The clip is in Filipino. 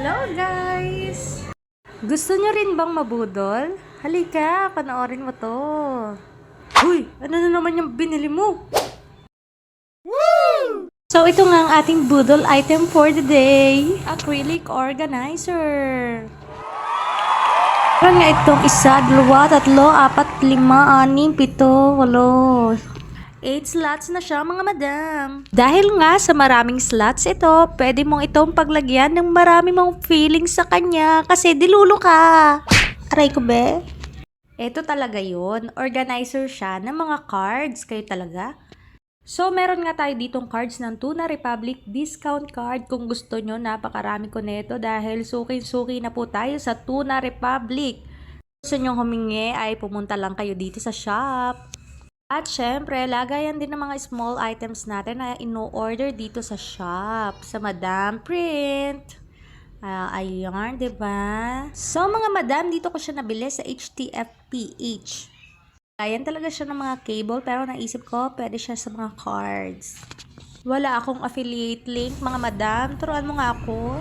Hello guys! Gusto nyo rin bang mabudol? Halika, panoorin mo to. Uy, ano na naman yung binili mo? Woo! So ito nga ang ating budol item for the day. Acrylic organizer. Meron nga itong isa, dalawa, tatlo, apat, lima, anim, pito, walo. 8 slots na siya mga madam. Dahil nga sa maraming slots ito, pwede mong itong paglagyan ng marami mong feelings sa kanya kasi dilulo ka. Aray ko be. Ito talaga yun. Organizer siya ng mga cards. Kayo talaga. So, meron nga tayo ditong cards ng Tuna Republic discount card. Kung gusto nyo, napakarami ko nito dahil suki-suki na po tayo sa Tuna Republic. Gusto nyo humingi ay pumunta lang kayo dito sa shop. At syempre, lagayan din ng mga small items natin na ino-order dito sa shop. Sa Madam Print. Ayan, diba? So, mga madam, dito ko siya nabili sa HTFPH. Ayan talaga siya ng mga cable, pero naisip ko, pwede siya sa mga cards. Wala akong affiliate link, mga madam. Turuan mo nga ako.